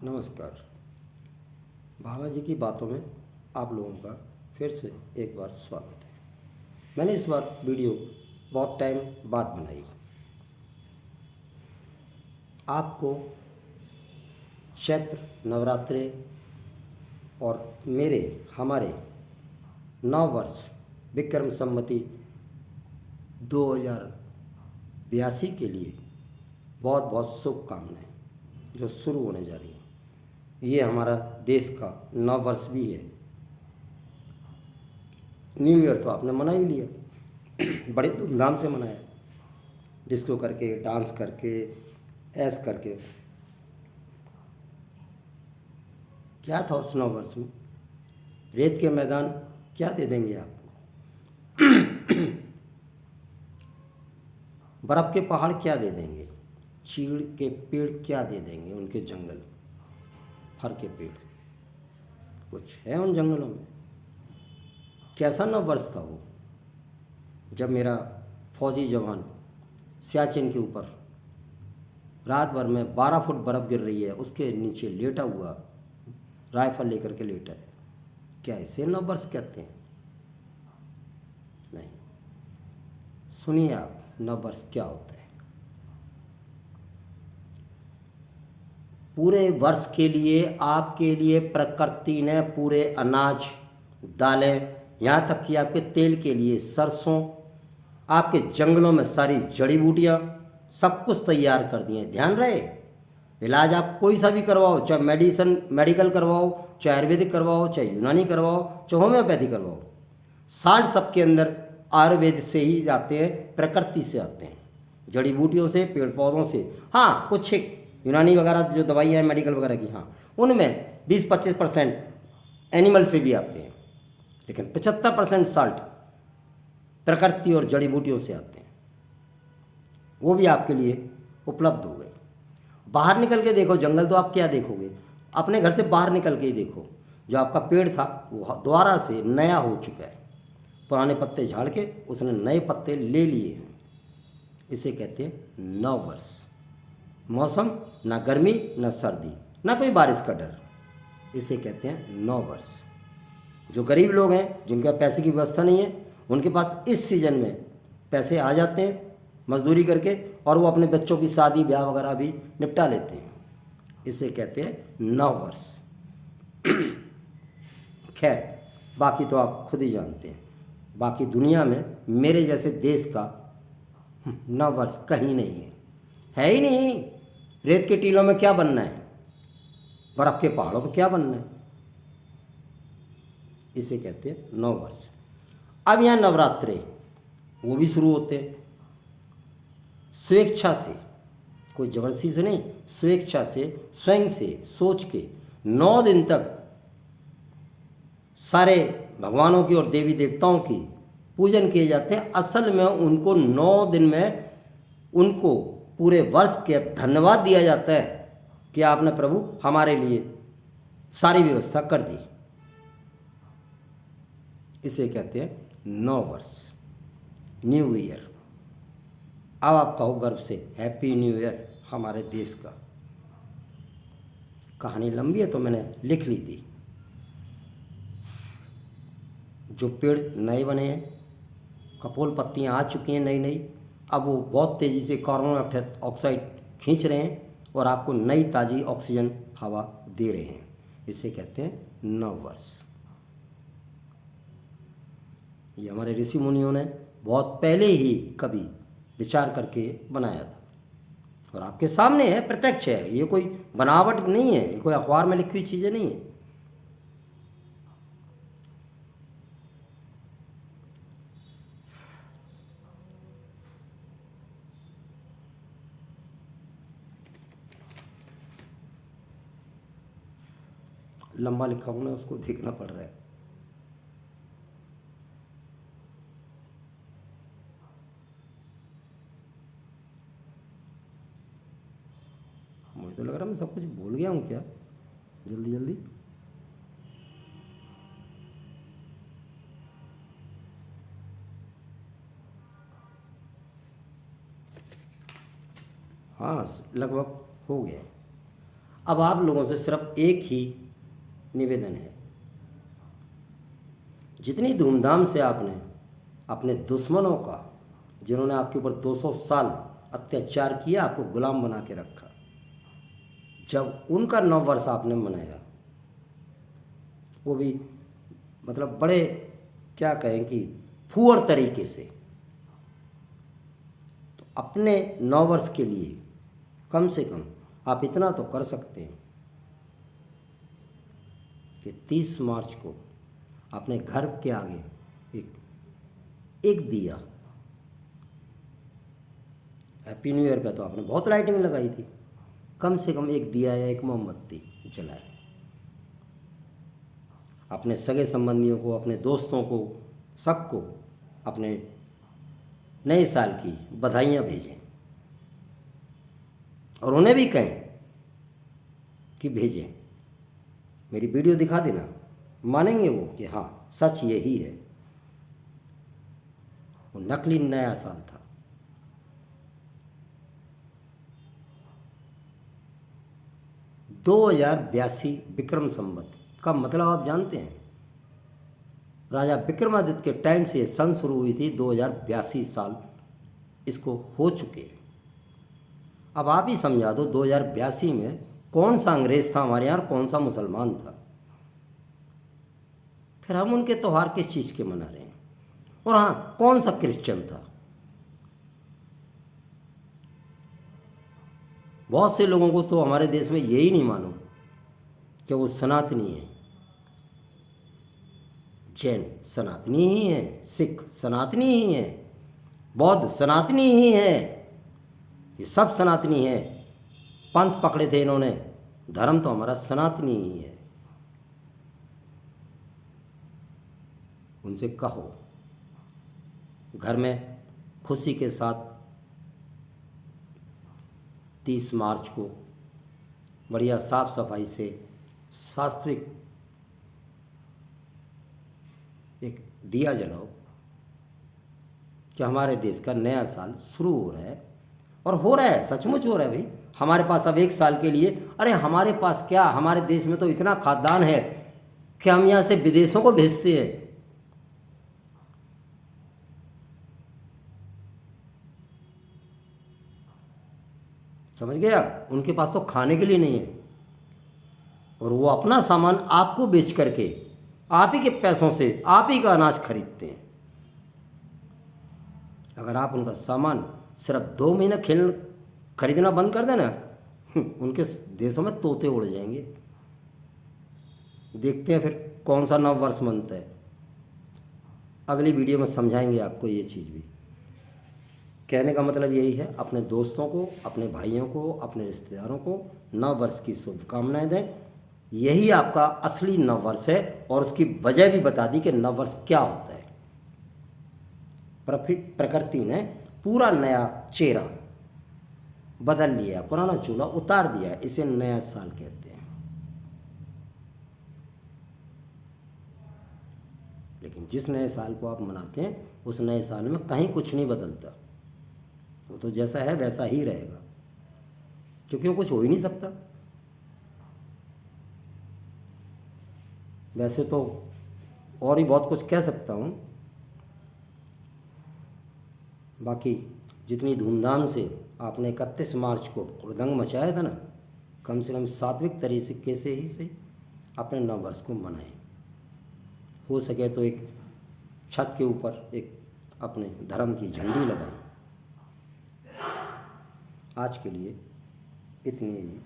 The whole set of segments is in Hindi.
नमस्कार। भाभा जी की बातों में आप लोगों का फिर से एक बार स्वागत है। मैंने इस बार वीडियो बहुत टाइम बाद बनाई। आपको चैत्र नवरात्रे और हमारे नव वर्ष विक्रम संमति 2082 के लिए बहुत बहुत शुभकामनाएं जो शुरू होने जा रही हैं। ये हमारा देश का नव वर्ष भी है। न्यू ईयर तो आपने मना ही लिया, बड़े धूमधाम से मनाया, डिस्को करके, डांस करके, ऐश करके। क्या था उस नव वर्ष में? रेत के मैदान क्या दे देंगे आपको? बर्फ़ के पहाड़ क्या दे देंगे? चीड़ के पेड़ क्या दे देंगे? उनके जंगल, फर के पेड़ कुछ है उन जंगलों में? कैसा नव वर्ष था वो, जब मेरा फौजी जवान सियाचिन के ऊपर रात भर में 12 फुट बर्फ़ गिर रही है, उसके नीचे लेटा हुआ राइफल लेकर के लेटा है। क्या इसे नव वर्ष कहते हैं? नहीं। सुनिए आप, नव वर्ष क्या होता है। पूरे वर्ष के लिए आपके लिए प्रकृति ने पूरे अनाज, दालें, यहाँ तक कि आपके तेल के लिए सरसों, आपके जंगलों में सारी जड़ी बूटियाँ, सब कुछ तैयार कर दिए। ध्यान रहे, इलाज आप कोई सा भी करवाओ, चाहे मेडिकल करवाओ, चाहे आयुर्वेदिक करवाओ, चाहे यूनानी करवाओ, चाहे होम्योपैथी करवाओ, साल्ट सबके अंदर आयुर्वेद से ही जाते हैं, प्रकृति से आते हैं, जड़ी बूटियों से, पेड़ पौधों से। हाँ, कुछ एक यूनानी वगैरह जो दवाइयाँ हैं मेडिकल वगैरह की, हाँ, उनमें 20-25% एनिमल से भी आते हैं, लेकिन 75% साल्ट प्रकृति और जड़ी बूटियों से आते हैं। वो भी आपके लिए उपलब्ध हो गए। बाहर निकल के देखो, जंगल तो आप क्या देखोगे, अपने घर से बाहर निकल के ही देखो। जो आपका पेड़ था वो दोबारा से नया हो चुका है, पुराने पत्ते झाड़ के उसने नए पत्ते ले लिए हैं। इसे कहते हैं नव वर्ष। मौसम, ना गर्मी ना सर्दी, ना कोई बारिश का डर, इसे कहते हैं नव वर्ष। जो गरीब लोग हैं, जिनके पास पैसे की व्यवस्था नहीं है, उनके पास इस सीज़न में पैसे आ जाते हैं मजदूरी करके, और वो अपने बच्चों की शादी ब्याह वगैरह भी निपटा लेते हैं। इसे कहते हैं नव वर्ष। खैर, बाकी तो आप खुद ही जानते हैं। बाकी दुनिया में मेरे जैसे देश का नव वर्ष कहीं नहीं है ही नहीं। रेत के टीलों में क्या बनना है, बर्फ़ के पहाड़ों पर क्या बनना है? इसे कहते हैं नव वर्ष। अब यहाँ नवरात्रे वो भी शुरू होते हैं स्वेच्छा से, कोई जबरदस्ती से नहीं, स्वेच्छा से, स्वयं से सोच के 9 दिन तक सारे भगवानों की और देवी देवताओं की पूजन किए जाते हैं। असल में उनको 9 दिन में उनको पूरे वर्ष के धन्यवाद दिया जाता है कि आपने प्रभु हमारे लिए सारी व्यवस्था कर दी। इसे कहते हैं नव वर्ष, न्यू ईयर। अब आप कहो गर्व से हैप्पी न्यू ईयर हमारे देश का। कहानी लंबी है तो मैंने लिख ली थी। जो पेड़ नए बने हैं, कपोल पत्तियाँ आ चुकी हैं नई नई, अब वो बहुत तेज़ी से कार्बन डाइऑक्साइड खींच रहे हैं और आपको नई ताज़ी ऑक्सीजन हवा दे रहे हैं। इसे कहते हैं नव वर्ष। ये हमारे ऋषि मुनियों ने बहुत पहले ही कभी विचार करके बनाया था, और आपके सामने है, प्रत्यक्ष है। ये कोई बनावट नहीं है, ये कोई अखबार में लिखी हुई चीज़ें नहीं है। लंबा लिखा हूँ ना, उसको देखना पड़ रहा है। मुझे तो लग रहा है मैं सब कुछ भूल गया हूँ क्या, जल्दी जल्दी। हाँ, लगभग हो गया है। अब आप लोगों से सिर्फ एक ही निवेदन है, जितनी धूमधाम से आपने अपने दुश्मनों का, जिन्होंने आपके ऊपर 200 साल अत्याचार किया, आपको गुलाम बना के रखा, जब उनका नव वर्ष आपने मनाया, वो भी मतलब बड़े क्या कहें कि फूहड़ तरीके से, तो अपने नव वर्ष के लिए कम से कम आप इतना तो कर सकते हैं कि 30 मार्च को अपने घर के आगे एक दिया, हैप्पी न्यू ईयर पे तो आपने बहुत लाइटिंग लगाई थी, कम से कम एक दिया या एक मोमबत्ती जलाए, अपने सगे संबंधियों को, अपने दोस्तों को, सबको अपने नए साल की बधाइयाँ भेजें और उन्हें भी कहें कि भेजें, मेरी वीडियो दिखा देना, मानेंगे वो कि हाँ सच यही है, वो नकली नया साल था। दो 2082 विक्रम संवत का मतलब आप जानते हैं, राजा विक्रमादित्य के टाइम से सन शुरू हुई थी, 2082 साल इसको हो चुके हैं। अब आप ही समझा दो 2082 में कौन सा अंग्रेज था हमारे यहाँ और कौन सा मुसलमान था, फिर हम उनके त्यौहार किस चीज़ के मना रहे हैं, और हाँ कौन सा क्रिश्चियन था। बहुत से लोगों को तो हमारे देश में यही नहीं मालूम कि वो सनातनी है, जैन सनातनी ही है, सिख सनातनी ही है, बौद्ध सनातनी ही है, ये सब सनातनी है। पंथ पकड़े थे इन्होंने, धर्म तो हमारा सनातनी ही है। उनसे कहो घर में खुशी के साथ 30 मार्च को बढ़िया साफ सफाई से सात्विक एक दिया जलाओ कि हमारे देश का नया साल शुरू हो रहा है, और हो रहा है, सचमुच हो रहा है भाई। हमारे पास अब एक साल के लिए, अरे हमारे पास क्या, हमारे देश में तो इतना खाद्यान्न है कि हम यहाँ से विदेशों को भेजते हैं। समझ गया, उनके पास तो खाने के लिए नहीं है, और वो अपना सामान आपको बेच करके आप ही के पैसों से आप ही का अनाज खरीदते हैं। अगर आप उनका सामान सिर्फ 2 महीने खरीदना बंद कर देना, उनके देशों में तोते उड़ जाएंगे। देखते हैं फिर कौन सा नव वर्ष मनता है। अगली वीडियो में समझाएंगे आपको ये चीज़ भी। कहने का मतलब यही है, अपने दोस्तों को, अपने भाइयों को, अपने रिश्तेदारों को नव वर्ष की शुभकामनाएं दें। यही आपका असली नव वर्ष है, और उसकी वजह भी बता दी कि नव वर्ष क्या होता है। प्रकृति ने पूरा नया चेहरा बदल लिया, पुराना चूल्हा उतार दिया, इसे नया साल कहते हैं। लेकिन जिस नए साल को आप मनाते हैं, उस नए साल में कहीं कुछ नहीं बदलता, वो तो जैसा है वैसा ही रहेगा, क्योंकि वो कुछ हो ही नहीं सकता। वैसे तो और ही बहुत कुछ कह सकता हूँ, बाकी जितनी धूमधाम से आपने 31 मार्च को हुड़दंग मचाया था ना, कम से कम सात्विक तरीके से ही से अपने नव वर्ष को मनाएं। हो सके तो एक छत के ऊपर एक अपने धर्म की झंडी लगाएं। आज के लिए इतनी ही,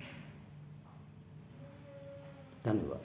धन्यवाद।